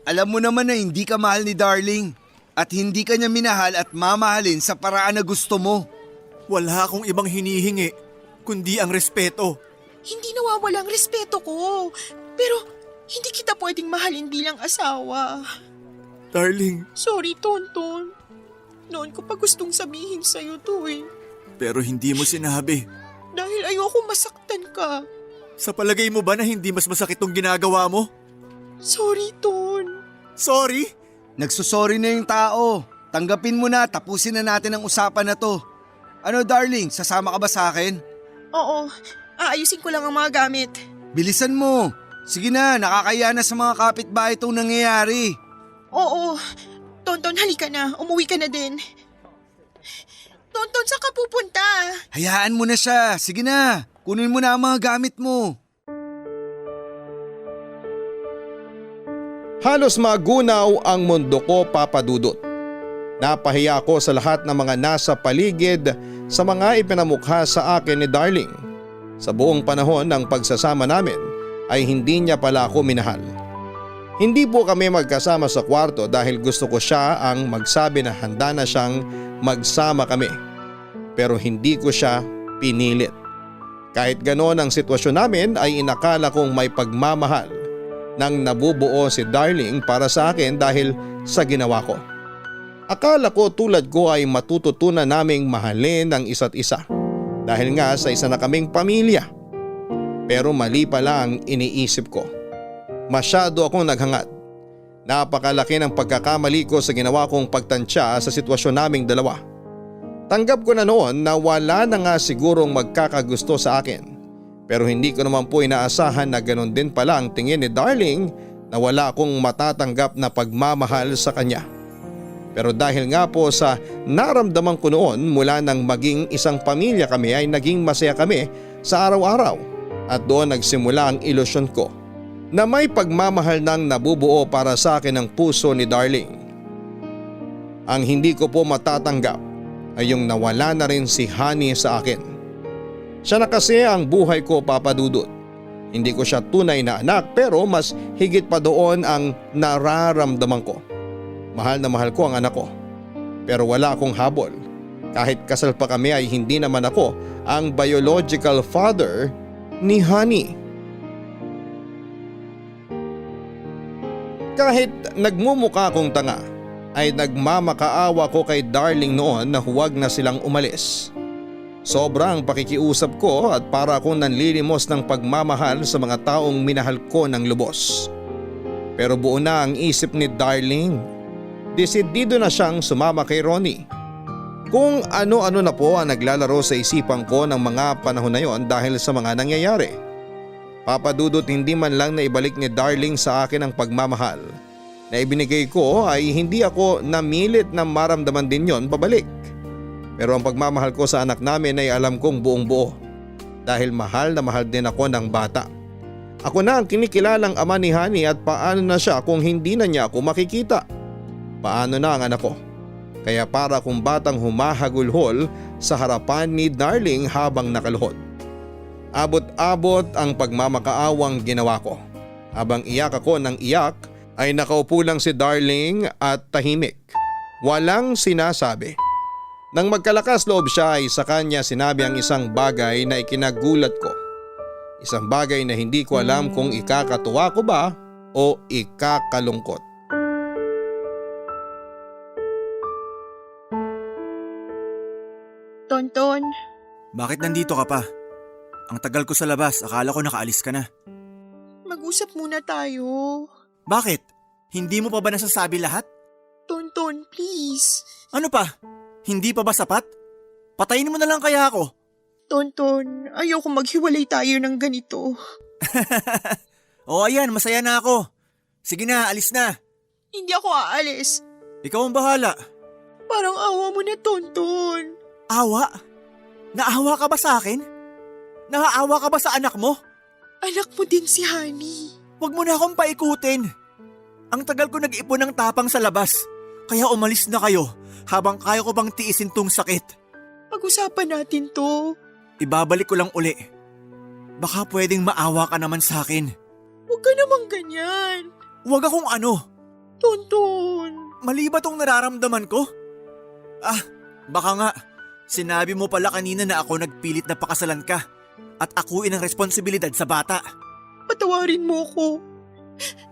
Alam mo naman na hindi ka mahal ni darling. At hindi ka niya minahal at mamahalin sa paraan na gusto mo. Wala akong ibang hinihingi, kundi ang respeto. Hindi nawawala ang respeto ko. Pero hindi kita pwedeng mahalin bilang asawa. Darling, Sorry, Tonton. Noon ko pa gustong sabihin sa'yo to eh. pero hindi mo sinabi. Dahil ayoko masaktan ka. Sa palagay mo ba na hindi mas masakit tong ginagawa mo? Sorry, Ton. Sorry? Nagsusorry na yung tao. Tanggapin mo na, tapusin na natin ang usapan na to. Ano darling, sasama ka ba sa akin? Oo, aayusin ko lang ang mga gamit. Bilisan mo. Sige na, nakakaya na sa mga kapitbahay itong nangyayari. Oo, Tonton, halika na. Umuwi ka na din. Tonton, saan ka pupunta? Hayaan mo na siya. Sige na, kunin mo na ang mga gamit mo. Halos magunaw ang mundo ko, Papa Dudut. Napahiya ako sa lahat ng mga nasa paligid sa mga ipinamukha sa akin ni Darling. Sa buong panahon ng pagsasama namin ay hindi niya pala ako minahal. Hindi po kami magkasama sa kwarto dahil gusto ko siya ang magsabi na handa na siyang magsama kami. Pero hindi ko siya pinilit. Kahit ganoon ang sitwasyon namin ay inakala kong may pagmamahal nang nabubuo si Darling para sa akin dahil sa ginawa ko. Akala ko tulad ko ay matututunan naming mahalin ang isa't isa dahil nga sa isa na kaming pamilya. Pero mali pala ang iniisip ko. Masyado akong naghangat. Napakalaki ng pagkakamali ko sa ginawa kong pagtansya sa sitwasyon naming dalawa. Tanggap ko na noon na wala na nga sigurong magkakagusto sa akin. Pero hindi ko naman po inaasahan na ganoon din pala ang tingin ni Darling na wala akong matatanggap na pagmamahal sa kanya. Pero dahil nga po sa naramdaman ko noon mula nang maging isang pamilya kami ay naging masaya kami sa araw-araw at doon nagsimula ang ilusyon ko na may pagmamahal nang nabubuo para sa akin ang puso ni Darling. Ang hindi ko po matatanggap ay yung nawala na rin si Honey sa akin. Siya na kasi ang buhay ko, Papa Dudut. Hindi ko siya tunay na anak pero mas higit pa doon ang nararamdaman ko. Mahal na mahal ko ang anak ko. Pero wala akong habol. Kahit kasal pa kami ay hindi naman ako ang biological father ni Honey. Kahit nagmumukha akong tanga ay nagmamakaawa ko kay Darling noon na huwag na silang umalis. Sobrang pakikiusap ko at para akong nanlilimos ng pagmamahal sa mga taong minahal ko ng lubos. Pero buo na ang isip ni Darling. Desidido na siyang sumama kay Ronnie. Kung ano-ano na po ang naglalaro sa isipan ko ng mga panahon na yon dahil sa mga nangyayari. Papa Dudut, hindi man lang na ibalik ni Darling sa akin ang pagmamahal na ibinigay ko ay hindi ako namilit na maramdaman din yon pabalik. Pero ang pagmamahal ko sa anak namin ay alam kong buong buo dahil mahal na mahal din ako ng bata. Ako na ang kinikilalang ama ni Honey at paano na siya kung hindi na niya ako makikita? Paano na ang anak ko? Kaya para akong batang humahagulhol sa harapan ni Darling habang nakaluhod. Abot-abot ang pagmamakaawang ginawa ko. Habang iyak ako ng iyak ay nakaupo lang si Darling at tahimik. Walang sinasabi. Nang magkalakas loob siya ay sa kanya sinabi ang isang bagay na ikinagulat ko. Isang bagay na hindi ko alam kung ikakatuwa ko ba o ikakalungkot. Tonton, Bakit nandito ka pa? Ang tagal ko sa labas, akala ko nakaalis ka na. mag-usap muna tayo. Bakit? Hindi mo pa ba nasasabi lahat? Tonton, please. Ano pa? Hindi pa ba sapat? Patayin mo na lang kaya ako. Tonton, ayoko maghiwalay tayo ng ganito. O ayan, masaya na ako. Sige na, alis na. Hindi ako aalis. Ikaw ang bahala. Parang awa mo na, Tonton. Awa? Naawa ka ba sa akin? Naaawa ka ba sa anak mo? Anak mo din si Honey. Huwag mo na akong paikutin. Ang tagal ko nag-ipon ng tapang sa labas. Kaya umalis na kayo habang kaya ko bang tiisin tong sakit. Pag-usapan natin to. Ibabalik ko lang uli. Baka pwedeng maawa ka naman sa akin. Huwag ka namang ganyan. Huwag akong ano. Tonton. Mali ba tong nararamdaman ko? Baka nga. Sinabi mo pala kanina na ako nagpilit na pakasalan ka at akuin ang responsibilidad sa bata. Patawarin mo ko.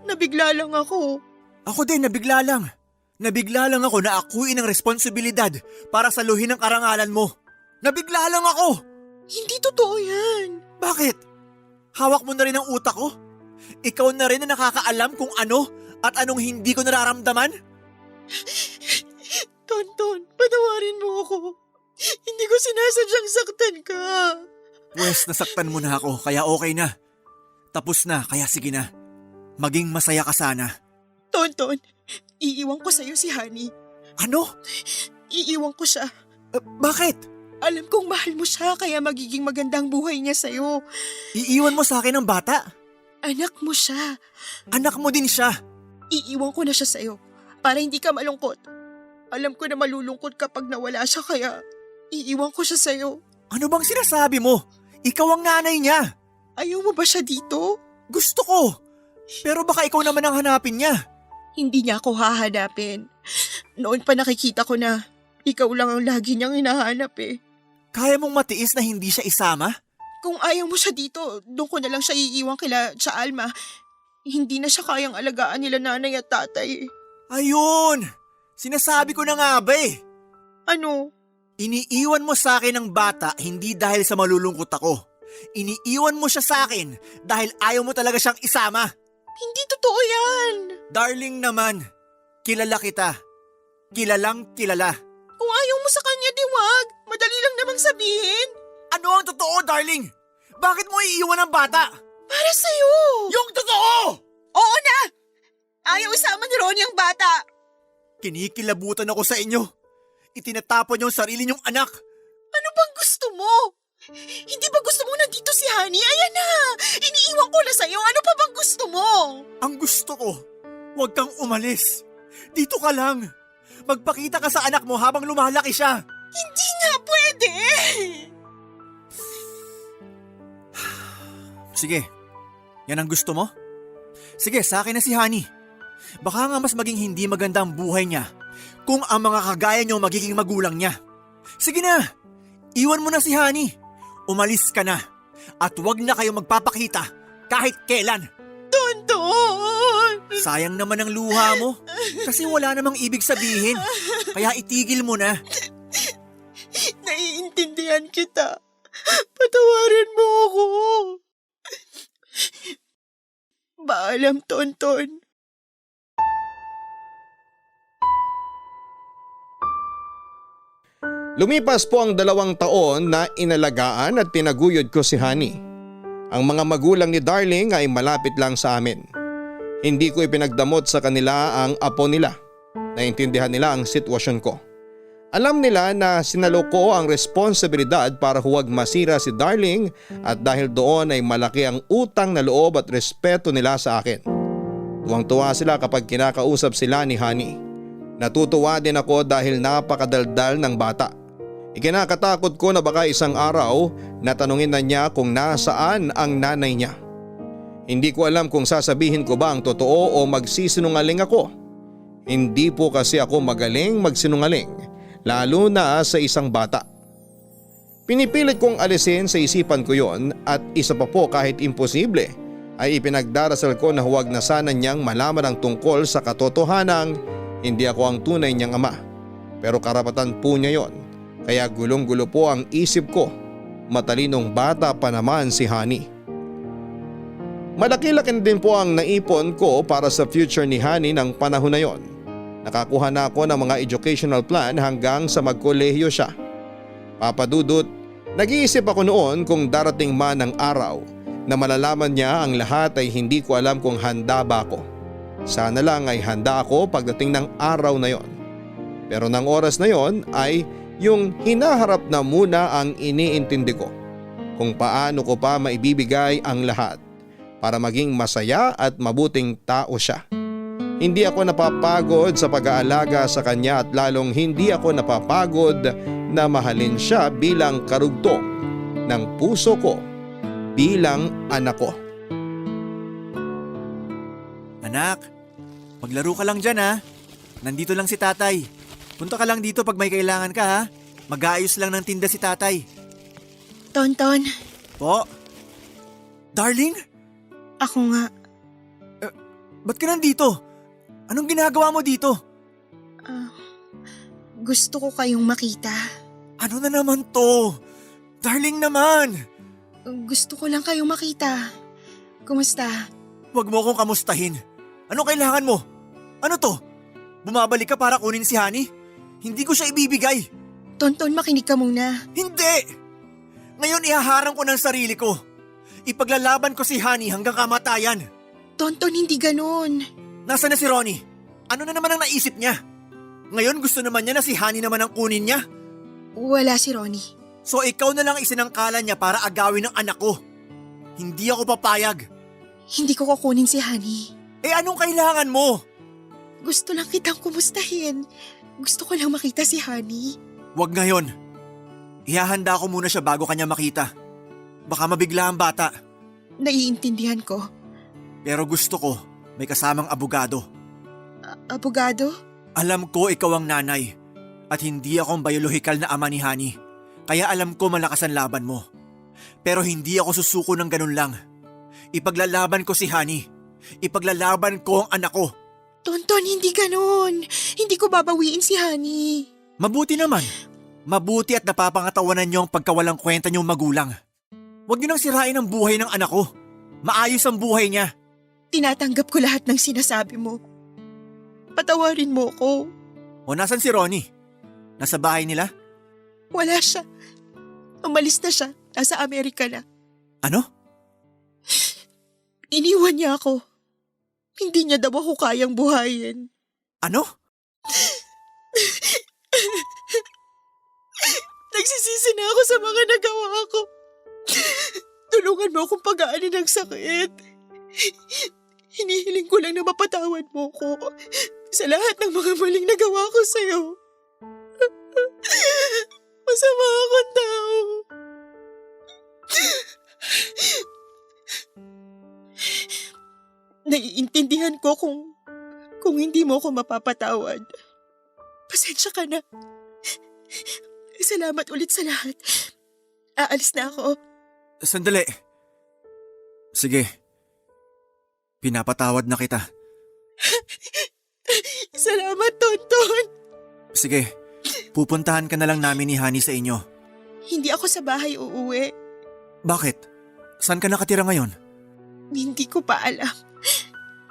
Nabigla lang ako. Ako din, nabigla lang. Nabigla lang ako na akuin ang responsibilidad para saluhin ang karangalan mo. Nabigla lang ako! Hindi totoo yan. Bakit? Hawak mo na rin ang utak ko? Ikaw na rin na nakakaalam kung ano at anong hindi ko nararamdaman? Tonton, patawarin mo ako. Hindi ko sinasadyang saktan ka. Pwes, nasaktan mo na ako kaya okay na. Tapos na kaya sige na. Maging masaya ka sana. Tonton, iiwan ko sa'yo si Honey. Ano? Iiwan ko siya. Bakit? Alam kong mahal mo siya kaya magiging magandang buhay niya sa'yo. Iiwan mo sa akin ang bata? Anak mo siya. Anak mo din siya. Iiwan ko na siya sa'yo para hindi ka malungkot. Alam ko na malulungkot kapag nawala siya kaya iiwan ko siya sa'yo. Ano bang sinasabi mo? Ikaw ang nanay niya. Ayaw mo ba siya dito? Gusto ko. Pero baka ikaw naman ang hanapin niya. Hindi niya ako hahanapin. Noon pa nakikita ko na ikaw lang ang lagi niyang hinahanap eh. Kaya mong matiis na hindi siya isama? Kung ayaw mo siya dito, doon ko na lang siya iiwan kila sa Alma. Hindi na siya kayang alagaan nila nanay at tatay. Ayun! Sinasabi ko na nga ba eh. Ano? Iniiwan mo sa akin ang bata hindi dahil sa malulungkot ako. Iniiwan mo siya sa akin dahil ayaw mo talaga siyang isama. Hindi totoo yan. Darling naman, kilala kita. Kilalang kilala. Kung ayaw mo sa kanya, di wag. Madali lang namang sabihin. Ano ang totoo, darling? Bakit mo iiwan ang bata? Para sa'yo. Yung totoo! Oo na! Ayaw isama ni Ronnie ang bata. Kinikilabutan ako sa inyo. Itinatapon niyo ang sarili niyong anak. Ano bang gusto mo? Hindi ba gusto mo nandito si Honey? Ayan na! Iniiwan ko na sa'yo. Ano pa bang gusto mo? Ang gusto ko, huwag kang umalis. Dito ka lang. Magpakita ka sa anak mo habang lumalaki siya. Hindi nga pwede! Sige, yan ang gusto mo? Sige, sa akin na si Honey. Baka nga mas maging hindi maganda ang buhay niya kung ang mga kagaya niyo magiging magulang niya. Sige na, iwan mo na si Honey. Umalis ka na at huwag na kayo magpapakita kahit kailan. Tonton! Sayang naman ang luha mo kasi wala namang ibig sabihin. Kaya itigil mo na. Naiintindihan kita. Patawarin mo ako. Paalam, Tonton. Lumipas po ang 2 taon na inalagaan at tinaguyod ko si Honey. Ang mga magulang ni Darling ay malapit lang sa amin. Hindi ko ipinagdamot sa kanila ang apo nila. Naintindihan nila ang sitwasyon ko. Alam nila na sinalo ko ang responsibilidad para huwag masira si Darling at dahil doon ay malaki ang utang na loob at respeto nila sa akin. Tuwang-tuwa sila kapag kinakausap sila ni Honey. Natutuwa din ako dahil napakadaldal ng bata. Ikinakatakot ko na baka isang araw na tanungin na niya kung nasaan ang nanay niya. Hindi ko alam kung sasabihin ko ba ang totoo o magsisinungaling ako. Hindi po kasi ako magaling magsinungaling lalo na sa isang bata. Pinipilit kong alisin sa isipan ko yon at isa pa po kahit imposible ay ipinagdarasal ko na huwag na sana niyang malaman ang tungkol sa katotohanang hindi ako ang tunay niyang ama. Pero karapatan po niya yon, kaya gulong-gulo po ang isip ko. Matalinong bata pa naman si Honey. Malaki-laki din po ang naipon ko para sa future ni Honey ng panahon na yon. Nakakuha na ako ng mga educational plan hanggang sa magkolehiyo siya. Papadudot, nag-iisip ako noon kung darating man ang araw na malalaman niya ang lahat ay hindi ko alam kung handa ba ako. Sana lang ay handa ako pagdating ng araw na yon. Pero ng oras na yon ay yung hinaharap na muna ang iniintindi ko kung paano ko pa maibibigay ang lahat para maging masaya at mabuting tao siya. Hindi ako napapagod sa pag-aalaga sa kanya at lalong hindi ako napapagod na mahalin siya bilang karugtong ng puso ko bilang anak ko. Anak, maglaro ka lang dyan ha. Nandito lang si tatay. Punta ka lang dito pag may kailangan ka ha. Mag-aayos lang ng tinda si tatay. Tonton, Po? Darling? ako nga. Ba't ka nandito? Anong ginagawa mo dito? Gusto ko kayong makita. Ano na naman to? Darling naman! Gusto ko lang kayong makita. Kumusta? Huwag mo akong kamustahin. Ano kailangan mo? Ano to? Bumabalik ka para kunin si Honey? Hindi ko siya ibibigay. Tonton, makinig ka muna. Hindi! Ngayon ihaharang ko ng sarili ko. Ipaglalaban ko si Honey hanggang kamatayan. Tonton, hindi ganun. Nasaan na si Ronnie? Ano na naman ang naisip niya? Ngayon gusto naman niya na si Honey naman ang kunin niya? Wala si Ronnie. So ikaw na lang isinangkalan niya para agawin ng anak ko. Hindi ako papayag. Hindi ko kukunin si Honey. Eh anong kailangan mo? Gusto lang kitang kumustahin. Gusto ko lang makita si Honey. Huwag ngayon. Ihahanda ko muna siya bago kanya makita. Baka mabigla ang bata. Naiintindihan ko. Pero gusto ko may kasamang abogado. Abogado? Alam ko ikaw ang nanay at hindi akong biyolohikal na ama ni Honey. Kaya alam ko malakas ang laban mo. Pero hindi ako susuko ng ganun lang. Ipaglalaban ko si Honey. Ipaglalaban ko ang anak ko. Tonton, hindi ganun. Hindi ko babawiin si Honey. Mabuti naman. Mabuti at napapangatawanan niyo ang pagkawalang kwenta niyong magulang. Huwag niyo nang sirain ang buhay ng anak ko. Maayos ang buhay niya. Tinatanggap ko lahat ng sinasabi mo. Patawarin mo ko. O nasan si Ronnie? Nasa bahay nila? Wala siya. Umalis na siya. Nasa Amerika na. Ano? Iniwan niya ako. Hindi niya daw ako kayang buhayin. Ano? Nagsisisi na ako sa mga nagawa ko. Tulungan mo akong pagaanin ng sakit. Hinihiling ko lang na mapatawad mo ko sa lahat ng mga maling nagawa ko sa'yo. Masama akong tao. Naiintindihan ko kung hindi mo ako mapapatawad. Pasensya ka na. Salamat ulit sa lahat. Aalis na ako. Sandali. Sige. Pinapatawad na kita. Salamat, Tonton. Sige. Pupuntahan ka na lang namin ni Honey sa inyo. Hindi ako sa bahay uuwi. Bakit? Saan ka nakatira ngayon? Hindi ko pa alam.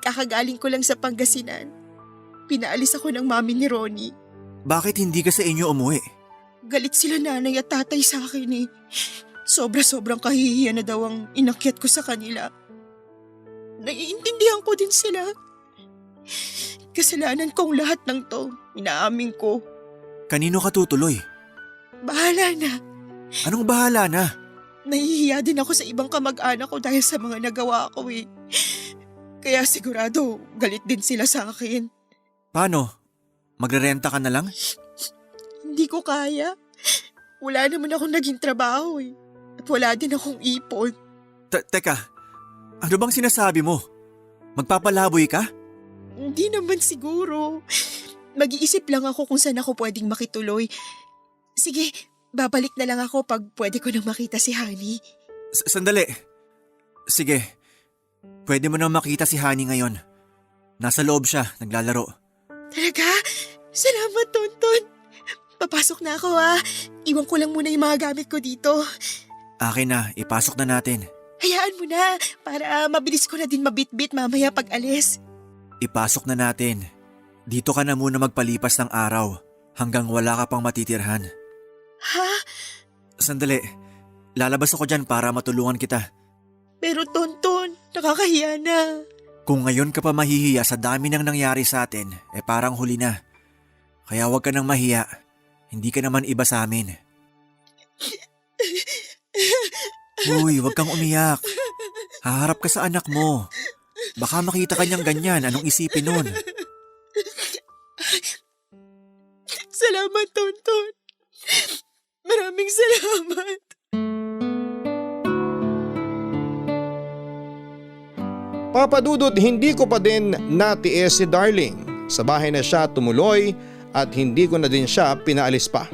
Kakagaling ko lang sa Pangasinan. Pinaalis ako ng mami ni Ronnie. Bakit hindi ka sa inyo umuwi? Galit sila nanay at tatay sa akin eh. Sobra-sobrang kahihiyan na daw ang inakyat ko sa kanila. Naiintindihan ko din sila. Kasalanan kong lahat ng to. Inaamin ko. Kanino ka tutuloy? Bahala na. Anong bahala na? Nahihiya din ako sa ibang kamag-anak ko dahil sa mga nagawa ko eh. Kaya sigurado galit din sila sa akin. Paano? Magrerenta ka na lang? Hindi ko kaya. Wala naman akong naging trabaho eh. At wala din akong ipon. Teka, ano bang sinasabi mo? Magpapalaboy ka? Hindi naman siguro. Mag-iisip lang ako kung saan ako pwedeng makituloy. Sige, babalik na lang ako pag pwede ko nang makita si Honey. Sandali. Sige. Pwede mo nang makita si Honey ngayon. Nasa loob siya, naglalaro. Talaga? Salamat, Tonton. Papasok na ako ha. Iwan ko lang muna yung mga gamit ko dito. Akin na, ipasok na natin. Hayaan mo na para mabilis ko na din mabitbit mamaya pag alis. Ipasok na natin. Dito ka na muna magpalipas ng araw hanggang wala ka pang matitirhan. Ha? Sandali. Lalabas ako dyan para matulungan kita. Pero Tonton, nakakahiya na. Kung ngayon ka pa mahihiya sa dami nang nangyari sa atin, parang huli na. Kaya huwag ka nang mahiya. Hindi ka naman iba sa amin. Uy, huwag kang umiyak. Haharap ka sa anak mo. Baka makita ka niyang ganyan. Anong isipin nun? Salamat, Tonton. Maraming salamat. Papa Dudut, hindi ko pa din natiis si Darling. Sa bahay na siya tumuloy at hindi ko na din siya pinaalis pa.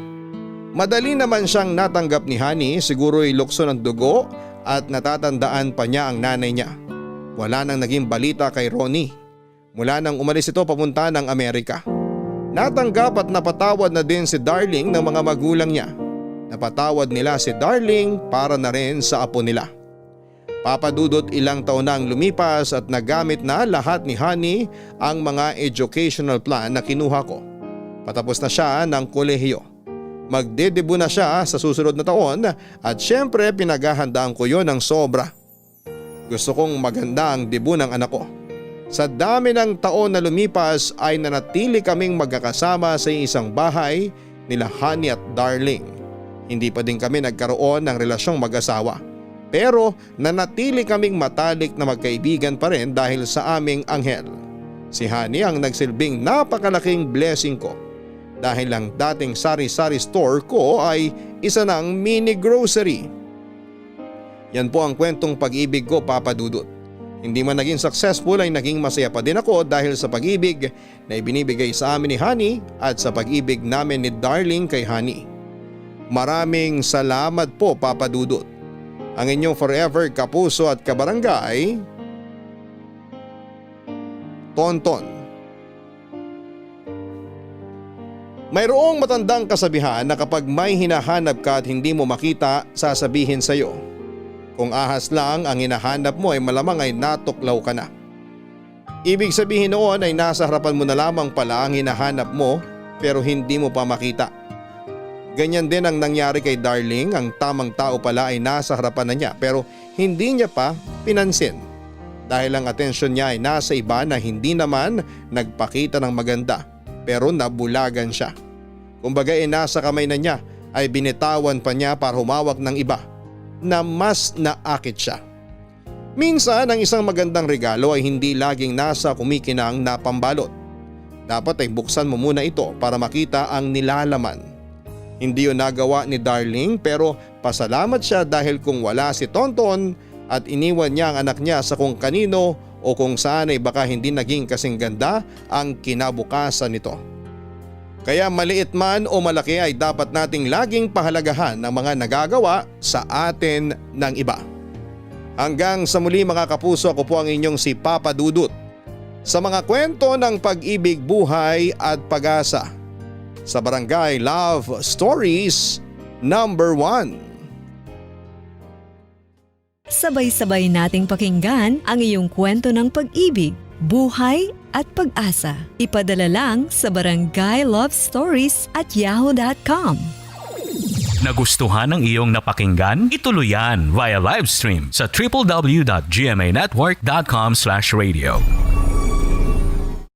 Madali naman siyang natanggap ni Honey, siguro'y lukso ng dugo at natatandaan pa niya ang nanay niya. Wala nang naging balita kay Ronnie. Mula nang umalis ito papunta ng Amerika. Natanggap at napatawad na din si Darling ng mga magulang niya. Napatawad nila si Darling para na rin sa apo nila. Papa Dudut, ilang taon na ang lumipas at nagamit na lahat ni Honey ang mga educational plan na kinuha ko. Patapos na siya ng kolehiyo. Magdedebut na siya sa susunod na taon at syempre pinaghahandaan ko yon ng sobra. Gusto kong maganda ang debut ng anak ko. Sa dami ng taon na lumipas ay nanatili kaming magkakasama sa isang bahay nila Honey at Darling. Hindi pa din kami nagkaroon ng relasyong mag-asawa. Pero nanatili kaming matalik na magkaibigan pa rin dahil sa aming anghel. Si Honey ang nagsilbing napakalaking blessing ko. Dahil ang dating sari-sari store ko ay isa ng mini grocery. Yan po ang kwentong pag-ibig ko, Papa Dudut. Hindi man naging successful ay naging masaya pa din ako dahil sa pag-ibig na ibinibigay sa amin ni Honey at sa pag-ibig namin ni Darling kay Honey. Maraming salamat po, Papa Dudut. Ang inyong forever kapuso at kabarangay, Tonton. Mayroong matandang kasabihan na kapag may hinahanap ka at hindi mo makita, sasabihin sa iyo. Kung ahas lang ang hinahanap mo ay malamang ay natuklaw ka na. Ibig sabihin noon ay nasa harapan mo na lamang pala ang hinahanap mo pero hindi mo pa makita. Ganyan din ang nangyari kay Darling, ang tamang tao pala ay nasa harapan na niya pero hindi niya pa pinansin. Dahil ang atensyon niya ay nasa iba na hindi naman nagpakita ng maganda pero nabulagan siya. Kumbaga nasa kamay na niya ay binitawan pa niya para humawak ng iba na mas naakit siya. Minsan ang isang magandang regalo ay hindi laging nasa kumikinang na pambalot. Dapat ay buksan mo muna ito para makita ang nilalaman. Hindi yun nagawa ni Darling pero pasalamat siya dahil kung wala si Tonton at iniwan niya ang anak niya sa kung kanino o kung saan ay baka hindi naging kasing ganda ang kinabukasan nito. Kaya maliit man o malaki ay dapat nating laging pahalagahan ang mga nagagawa sa atin ng iba. Hanggang sa muli mga kapuso, ako po ang inyong si Papa Dudut sa mga kwento ng pag-ibig, buhay at pag-asa sa Barangay Love Stories #1. Sabay-sabay nating pakinggan ang iyong kwento ng pag-ibig, buhay at pag-asa. Ipadala lang sa barangaylovestories@yahoo.com. Nagustuhan ng iyong napakinggan? Ituloy yan via live stream sa www.gmanetwork.com/radio.